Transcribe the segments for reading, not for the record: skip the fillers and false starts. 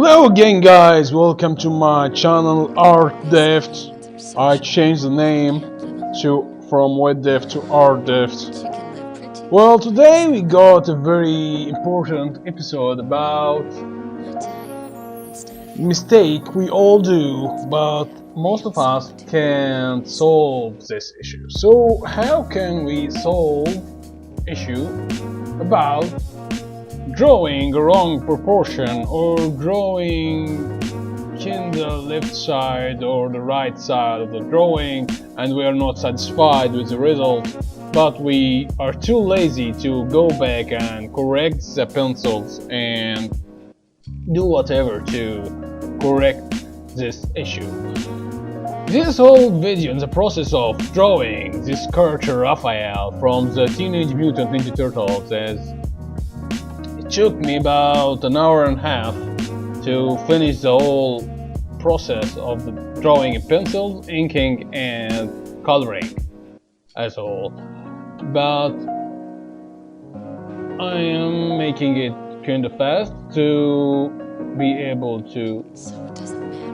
Hello again guys, welcome to my channel ArtDeft. I changed the name from WebDeft to ArtDeft. Well, today we got a very important episode about mistake we all do, but most of us can't solve this issue. So how can we solve issue about drawing a wrong proportion or drawing in the left side or the right side of the drawing and we are not satisfied with the result, but we are too lazy to go back and correct the pencils and do whatever to correct this issue. This whole video in the process of drawing this character Raphael from the Teenage Mutant Ninja Turtles took me about an hour and a half to finish the whole process of the drawing in pencils, inking and coloring as a whole. But I am making it kind of fast to be able to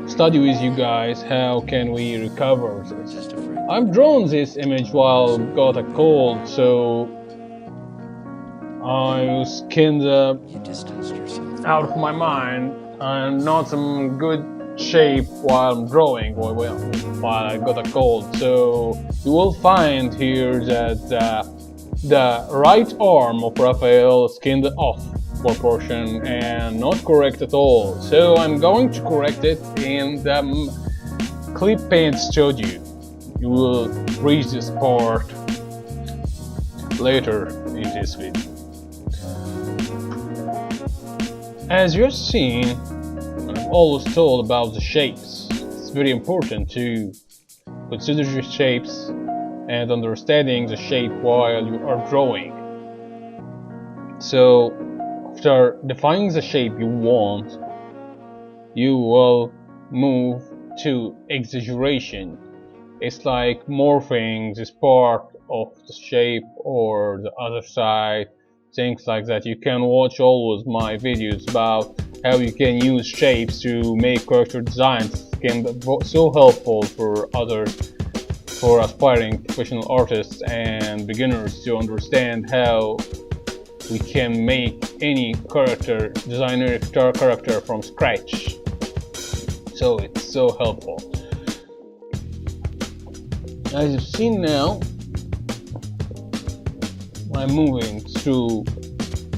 study with you guys how can we recover this. I've drawn this image while got a cold, so I was kinda out of my mind. I'm not in good shape while I'm drawing, while I got a cold. So you will find here that the right arm of Raphael is kinda off proportion and not correct at all. So I'm going to correct it in the clip paint studio. You will reach this part later in this video. As you've seen, I'm always told about the shapes. It's very important to consider your shapes and understanding the shape while you are drawing. So, after defining the shape you want, you will move to exaggeration. It's like morphing this part of the shape or the other side. Things like that. You can watch always my videos about how you can use shapes to make character designs. It can be so helpful for aspiring professional artists and beginners to understand how we can make any character, designer character from scratch. So it's so helpful. As you've seen now, I'm moving through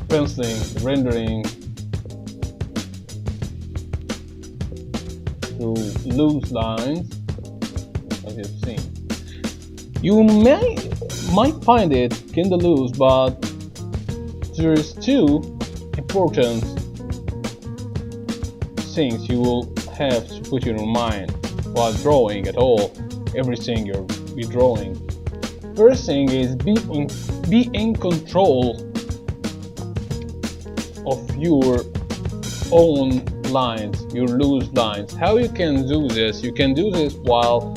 penciling, rendering, through loose lines, as you've seen. You might find it kinda loose, but there is two important things you will have to put in your mind while drawing at all, everything you're drawing. First thing is be in control of your own lines, your loose lines. How you can do this? You can do this while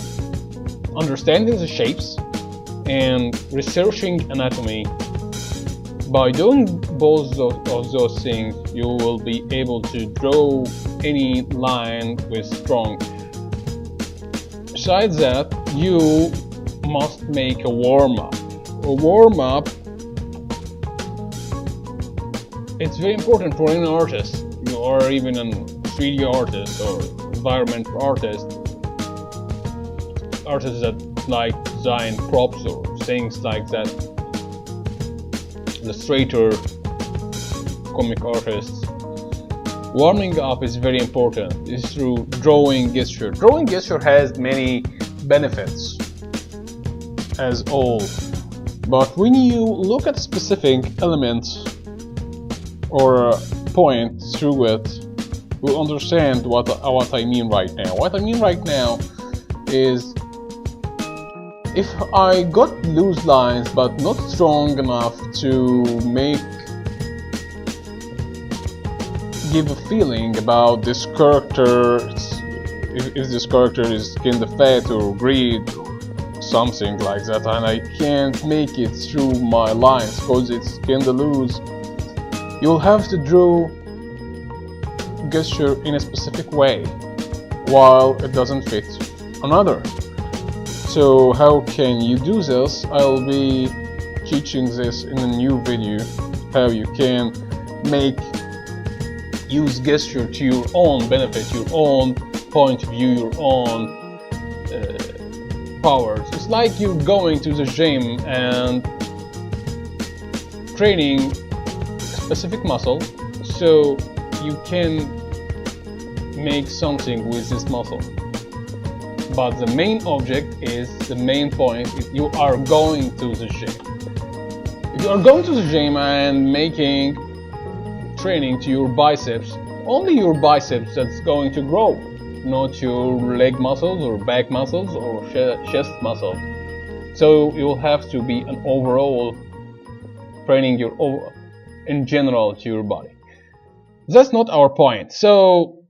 understanding the shapes and researching anatomy. By doing both of those things, you will be able to draw any line with strong. Besides that, you must make a warm-up. A warm-up, it's very important for any artist, or even a 3D artist or environment artist, artists that like design props or things like that, illustrator, comic artists. Warming up is very important. It's through drawing gesture. Drawing gesture has many benefits as all. But when you look at specific elements or a point through it, you understand what I mean right now. What I mean right now is if I got loose lines but not strong enough to give a feeling about this character, if this character is kinda fat or greed, something like that, and I can't make it through my lines because it's kinda loose, you'll have to draw gesture in a specific way, while it doesn't fit another. So how can you do this? I'll be teaching this in a new video, how you can use gesture to your own benefit, your own point of view, your own powers. It's like you're going to the gym and training a specific muscle so you can make something with this muscle. But the main object is, the main point is, you are going to the gym. If you are going to the gym and making training to your biceps, only your biceps that's going to grow, not your leg muscles or back muscles or chest muscles. So you'll have to be an overall training in general to your body. That's not our point. So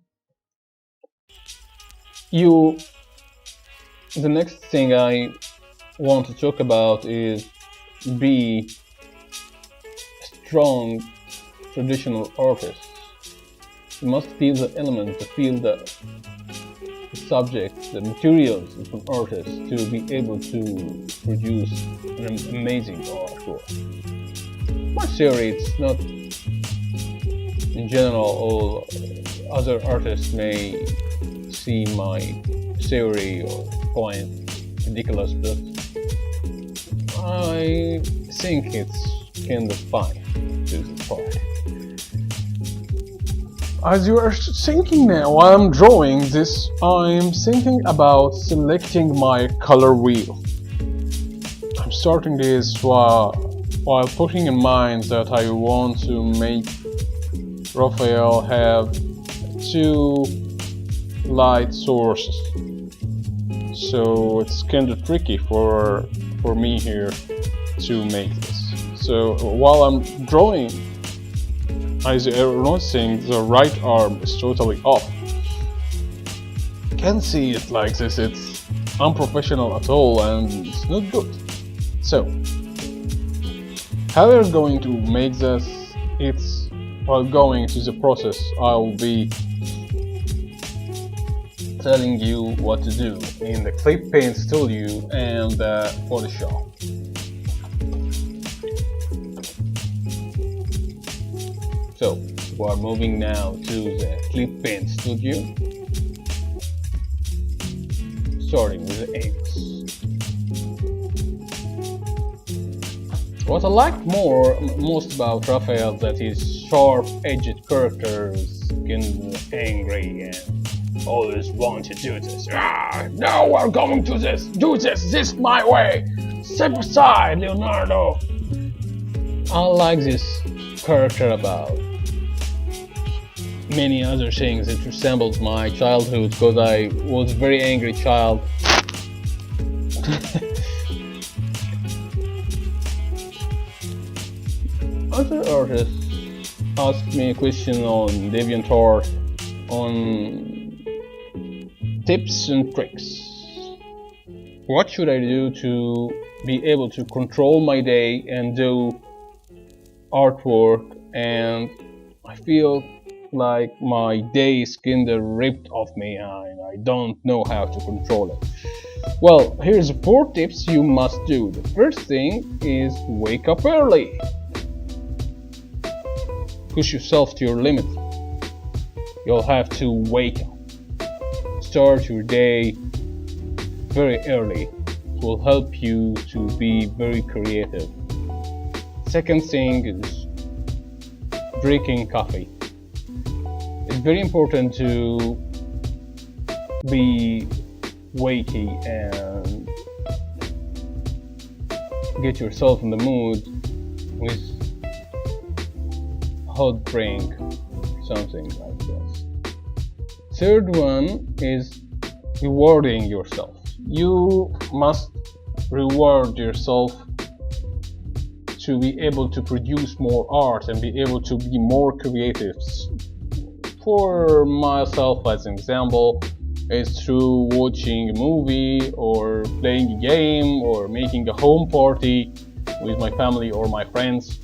the next thing I want to talk about is be strong traditional artists. You must feel the elements, feel the subjects, the materials of an artist to be able to produce an amazing artwork. My theory, it's not in general. All other artists may see my theory or point ridiculous, but I think it's kind of fine to the part. As you are thinking now, while I'm drawing this, I'm thinking about selecting my color wheel. I'm starting this while putting in mind that I want to make Raphael have two light sources. So it's kind of tricky for me here to make this. So while I'm drawing, as you're noticing, the right arm is totally off. You can't see it like this, it's unprofessional at all and it's not good. So, how we're going to make this, it's while going through the process, I'll be telling you what to do in the Clip Paint Studio and the Photoshop. So, we are moving now to the Clip Paint Studio, starting with the inks. What I liked most about Raphael, that his sharp-edged characters, kind of angry and always want to do this. No, we're going to do this my way. Step aside, Leonardo. I like this character about many other things. It resembles my childhood because I was a very angry child. Other artists asked me a question on DeviantArt on tips and tricks. What should I do to be able to control my day and do artwork, and I feel like my day is kinda ripped off me and I don't know how to control it. Well, here's 4 tips you must do. The first thing is wake up early. Push yourself to your limit. You'll have to wake up. Start your day very early. It will help you to be very creative. Second thing is drinking coffee. It's very important to be wakey and get yourself in the mood with hot drink, something like this. Third one is rewarding yourself. You must reward yourself to be able to produce more art and be able to be more creative. For myself, as an example, is through watching a movie or playing a game or making a home party with my family or my friends.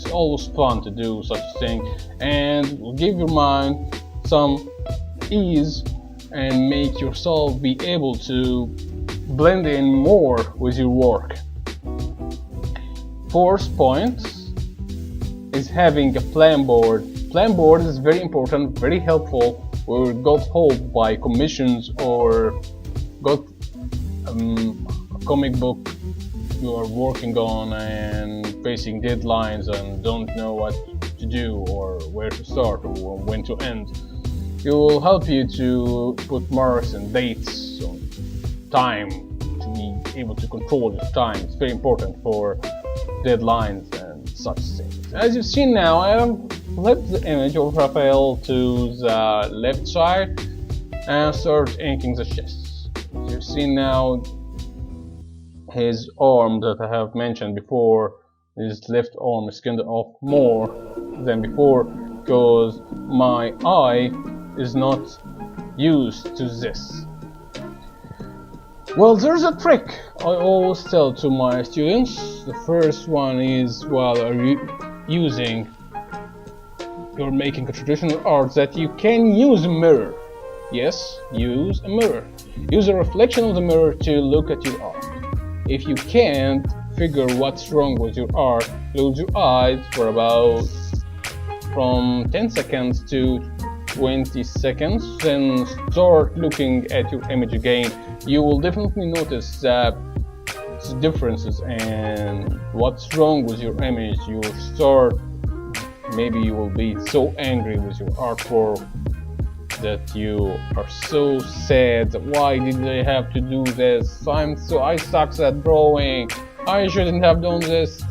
It's always fun to do such a thing, and will give your mind some ease and make yourself be able to blend in more with your work. Fourth point is having a plan board. Plan board is very important, very helpful. We got help by commissions or got a comic book you are working on and facing deadlines and don't know what to do or where to start or when to end. It will help you to put marks and dates on time to be able to control your time. It's very important for deadlines and such things. As you've seen now, I have flipped the image of Raphael to the left side and start inking the chest. As you've seen now, his arm that I have mentioned before, his left arm is skinned off more than before because my eye is not used to this. Well, there's a trick I always tell to my students. The first one is, while you're making a traditional art, that you can use a mirror. Yes, use a mirror. Use a reflection of the mirror to look at your art. If you can't figure what's wrong with your art, close your eyes for about from 10 seconds to 20 seconds, then start looking at your image again. You will definitely notice that differences and what's wrong with your image. You will start, maybe you will be so angry with your artwork that you are so sad that why did they have to do this, I suck at drawing, I shouldn't have done this,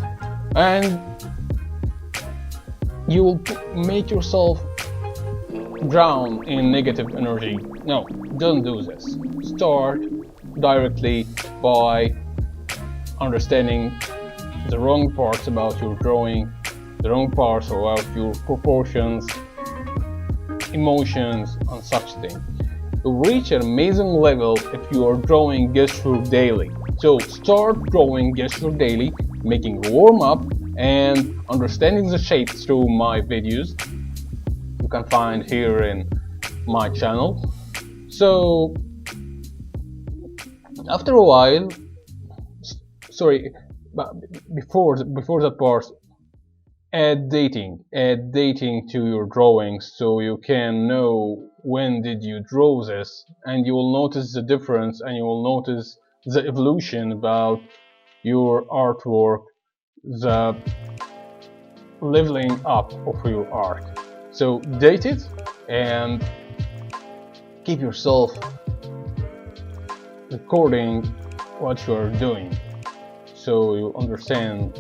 and you will make yourself drown in negative energy. No, don't do this. Start directly by understanding the wrong parts about your drawing, the wrong parts about your proportions, emotions, and such things. You'll reach an amazing level if you are drawing gesture daily. So start drawing gesture daily, making a warm up and understanding the shapes through my videos you can find here in my channel. So after a while, but before that part, add dating to your drawings so you can know when did you draw this, and you will notice the difference and you will notice the evolution about your artwork, the leveling up of your art. So date it and keep yourself recording what you are doing so you understand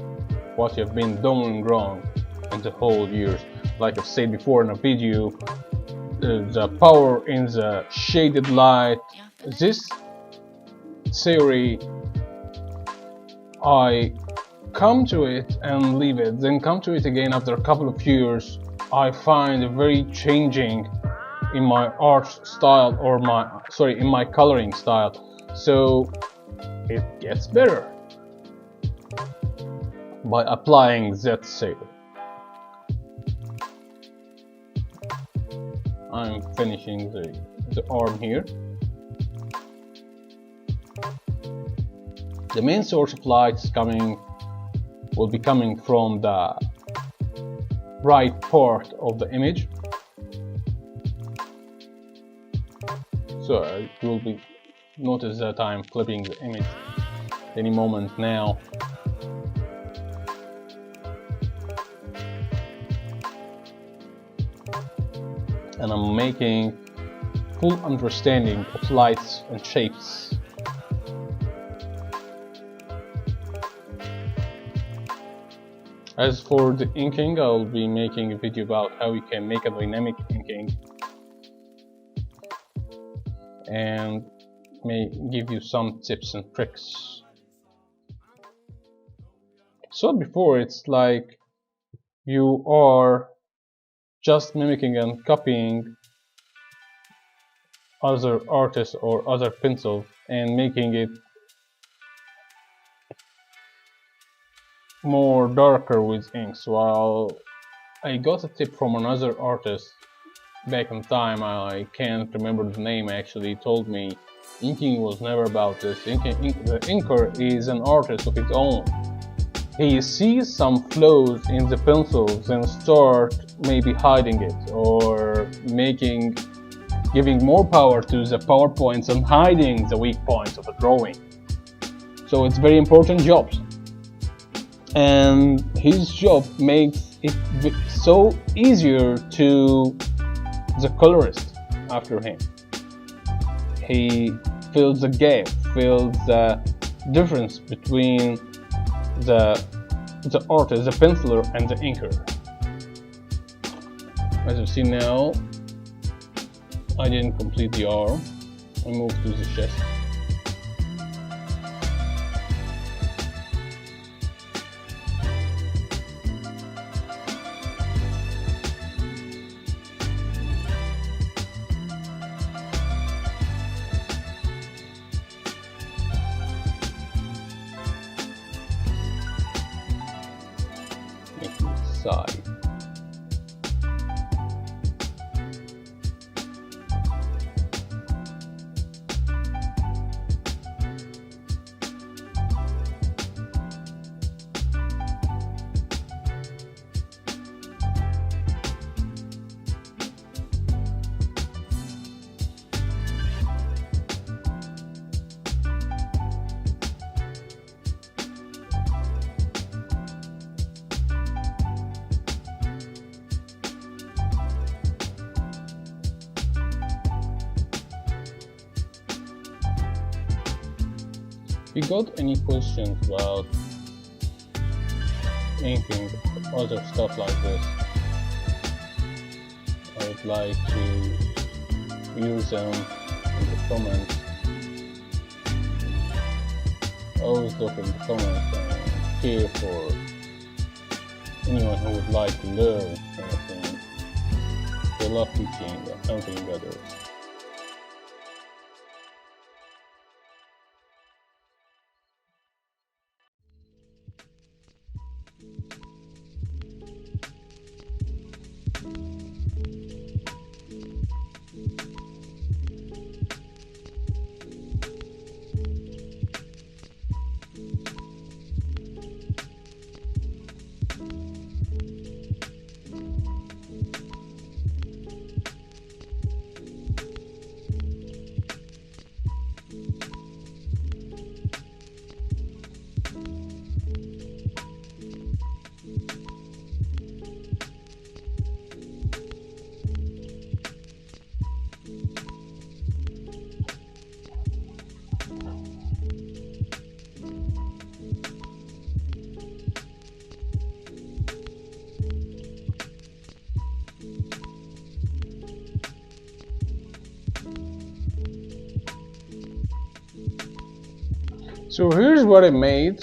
what you've been doing wrong in the whole years. Like I've said before in a video, the power in the shaded light. This theory, I come to it and leave it, then come to it again after a couple of years. I find a very changing in my art style, or in my coloring style. So it gets better by applying that theory. I'm finishing the arm here. The main source of light will be coming from the right part of the image. So you will notice that I'm flipping the image any moment now. And I'm making full understanding of lights and shapes. As for the inking, I'll be making a video about how you can make a dynamic inking and may give you some tips and tricks. So before, it's like you are just mimicking and copying other artists or other pencils and making it more darker with ink. So I got a tip from another artist back in time. I can't remember the name actually. He told me inking was never about this. The inker is an artist of its own. He sees some flaws in the pencils and start maybe hiding it, or giving more power to the PowerPoints and hiding the weak points of a drawing. So it's very important job, and his job makes it so easier to the colorist after him. He fills the gap, fills the difference between the artist, the penciler, and the inker. As you see now, I didn't complete the arm. I moved to the chest. Side. If you got any questions about inking or other stuff like this, I would like to use them in the comments. Always look in the comments and here for anyone who would like to learn anything. They love teaching and helping others. So here's what I made.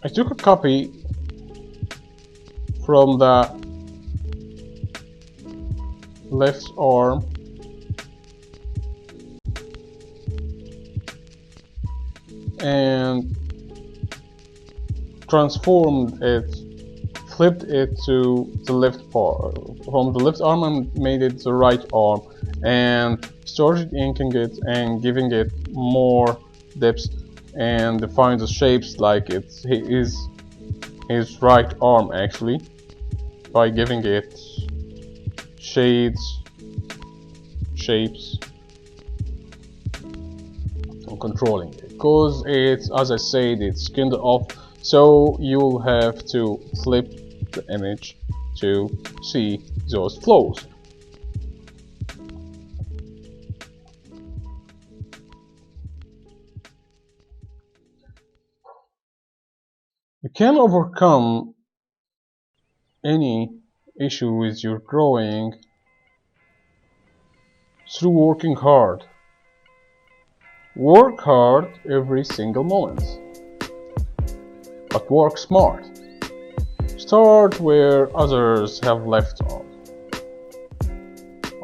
I took a copy from the left arm and transformed it, flipped it to the left part. From the left arm I made it the right arm and started inking it and giving it more depth and define the shapes like it's his right arm actually, by giving it shades, shapes, and controlling it, because it's, as I said, it's kind of off, so you'll have to flip the image to see those flows. You can overcome any issue with your drawing through working hard. Work hard every single moment, but work smart. Start where others have left off.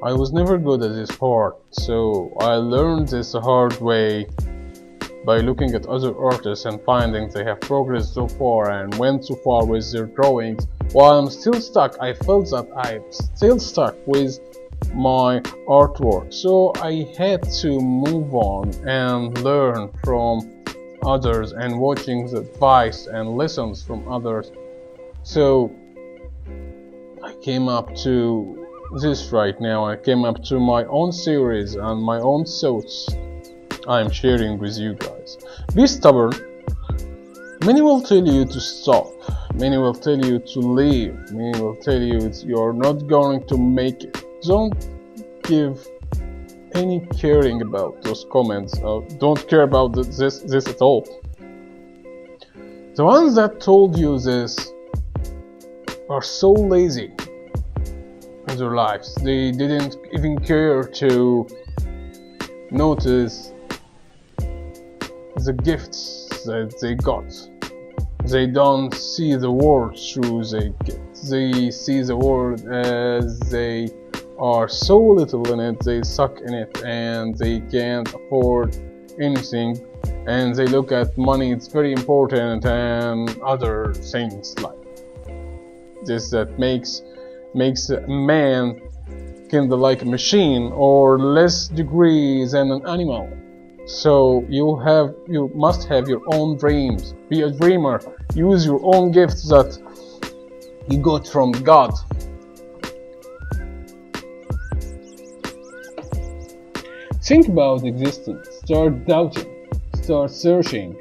I was never good at this part, so I learned this the hard way by looking at other artists and finding they have progressed so far and went so far with their drawings, while I'm still stuck. I felt that I'm still stuck with my artwork, so I had to move on and learn from others and watching the advice and lessons from others. So I came up to this right now. I came up to my own series and my own thoughts I'm sharing with you guys. Be stubborn. Many will tell you to stop. Many will tell you to leave. Many will tell you you're not going to make it. Don't give any caring about those comments. Don't care about this at all. The ones that told you this are so lazy in their lives. They didn't even care to notice the gifts that they got. They don't see the world through the gifts. They see the world as they are so little in it, they suck in it, and they can't afford anything, and they look at money, it's very important, and other things like this that makes a man kinda like a machine or less degree than an animal. So you must have your own dreams. Be a dreamer. Use your own gifts that you got from God. Think about existence. Start doubting. Start searching.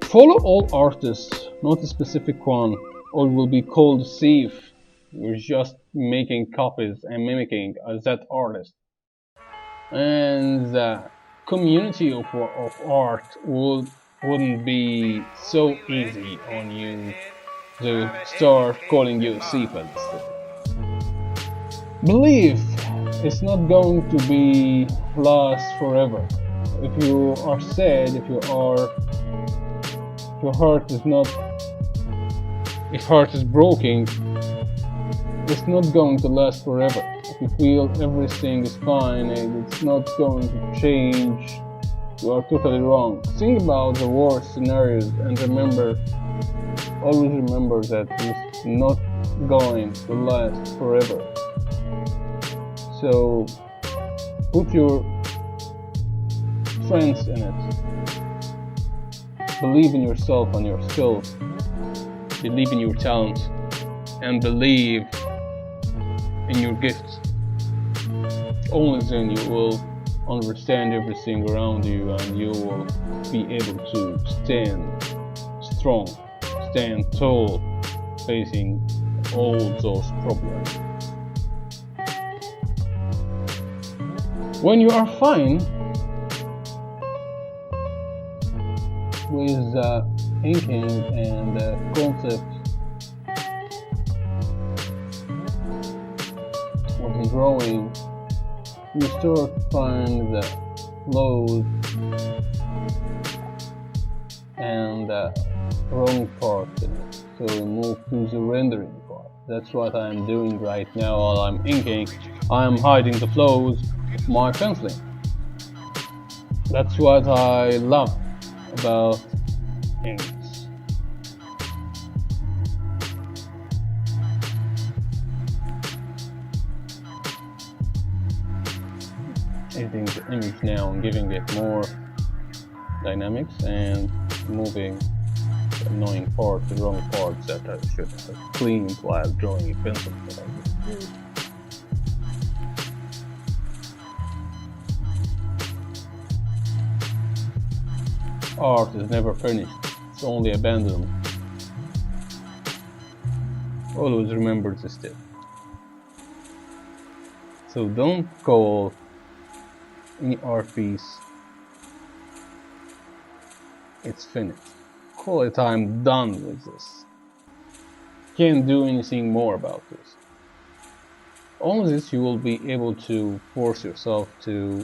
Follow all artists, not a specific one, or will be called a thief. You're just making copies and mimicking that artist. And the community of art wouldn't be so easy on you to start calling you a thief at this stage. Believe it's not going to be last forever. If you are sad, if your heart is not, if heart is broken, it's not going to last forever. If you feel everything is fine and it's not going to change, you are totally wrong. Think about the worst scenarios and always remember that it's not going to last forever. So put your strengths in it. Believe in yourself and your skills. Believe in your talents and believe in your gifts. Only then you will understand everything around you and you will be able to stand strong, stand tall, facing all those problems. When you are fine with inking and concept of the drawing, you start to find the flows and the wrong part in it. So we move to the rendering part. That's what I'm doing right now while I'm inking. I'm hiding the flows of my penciling. That's what I love about inks. Editing the image now and giving it more dynamics and moving the annoying parts, the wrong parts that I should have cleaned while drawing a pencil. Art is never finished, it's only abandoned. Always remember this step. So don't call any art piece it's finished. Call it I'm done with this. Can't do anything more about this. Only this you will be able to force yourself to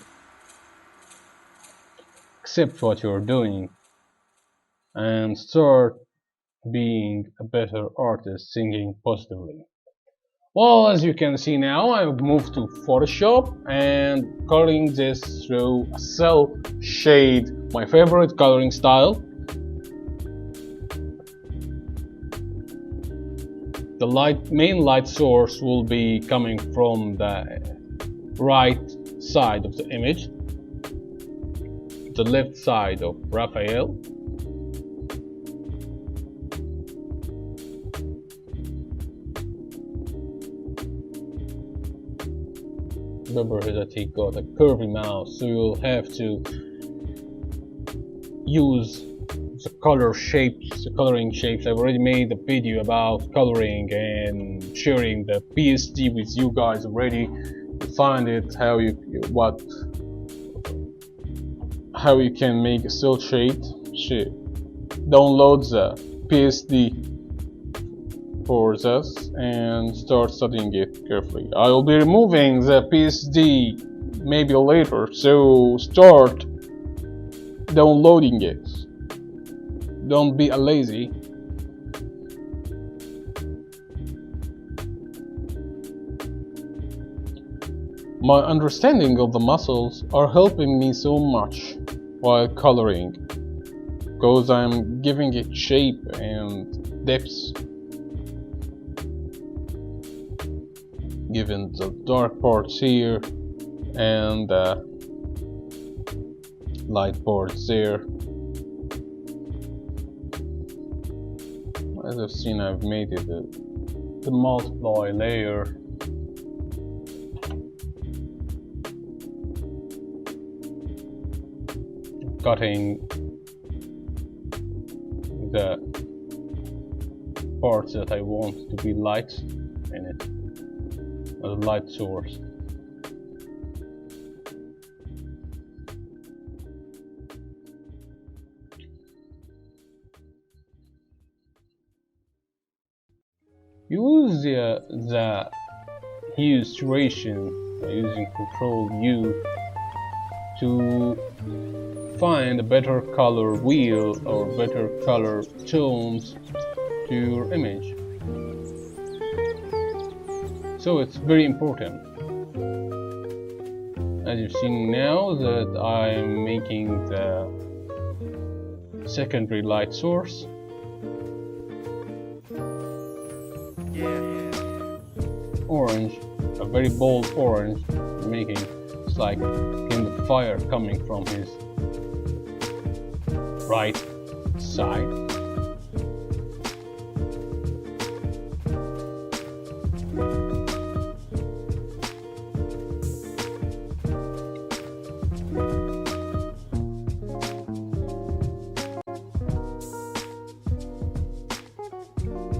accept what you're doing and start being a better artist, thinking positively. Well, as you can see now, I've moved to Photoshop and coloring this through a cell shade, my favorite coloring style. The main light source will be coming from the right side of the image, the left side of Raphael. Remember that he got a curvy mouse, so you'll have to use the color shapes, the coloring shapes. I've already made a video about coloring and sharing the PSD with you guys already. You find it how you can make a cell shade. Download the PSD for this and start studying it carefully. I will be removing the PSD maybe later, so start downloading it. Don't be a lazy. My understanding of the muscles are helping me so much while coloring, because I'm giving it shape and depth. Given the dark parts here and the light parts there. As I've seen, I've made it the multiply layer. Cutting the parts that I want to be light in it. A light source. Use the hue saturation using Control U to find a better color wheel or better color tones to your image. So it's very important. As you've seen now that I'm making the secondary light source. Orange, a very bold orange, making it's like in the fire coming from his right side.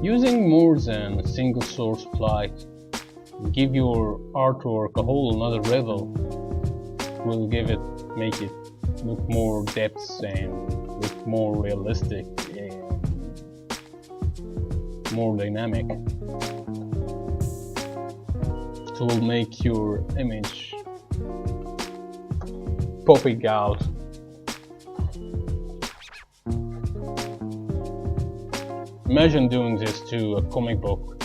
Using more than a single source of light give your artwork a whole another level. Will make it look more depth and look more realistic and more dynamic. It will make your image popping out. Imagine doing this to a comic book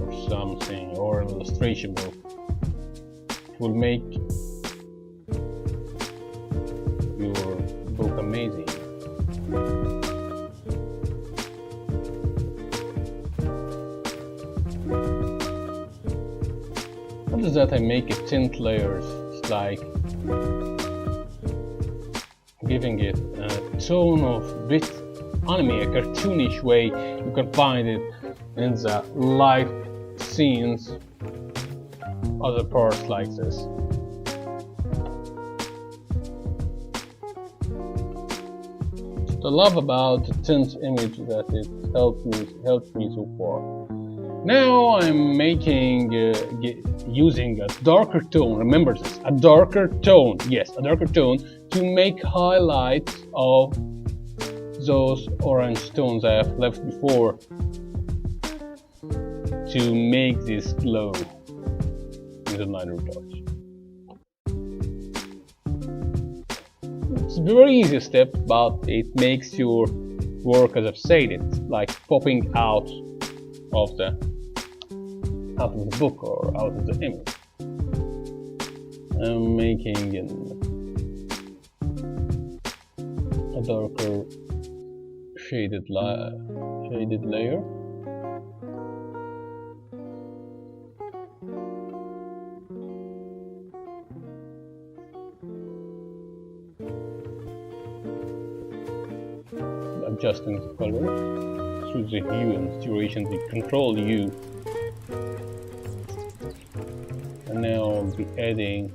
or something, or an illustration book. It will make your book amazing. After that, I make it tint layers. It's like giving it a tone of bit anime, a cartoonish way. You can find it in the live scenes, other parts like this. The love about the tint image that it helped me so far. Now I'm making using a darker tone. Remember this, a darker tone. Yes, a darker tone to make highlights of those orange tones I have left before, to make this glow in the lighter touch. It's a very easy step, but it makes your work, as I've said, it's like popping out of the out of the book or out of the image. I'm making a darker shaded layer. Adjusting the color through the hue and saturation, the control hue. And now I'll be adding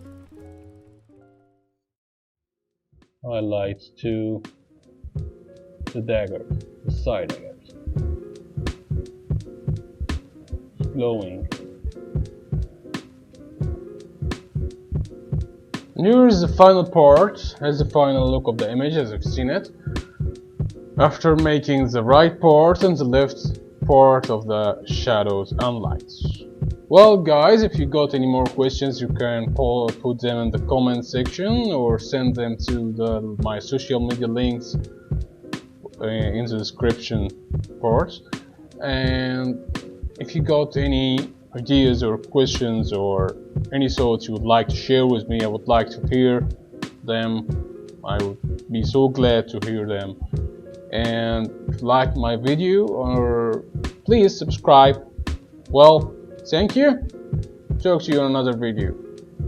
highlights to the dagger, the side daggers. It's glowing. And here is the final part, as the final look of the image as you've seen it. After making the right part and the left part of the shadows and lights. Well guys, if you got any more questions you can put them in the comment section or send them to my social media links in the description part. And if you got any ideas or questions or any thoughts you would like to share with me, I would like to hear them. I would be so glad to hear them. And if you like my video, or please subscribe. Well, thank you. Talk to you in another video.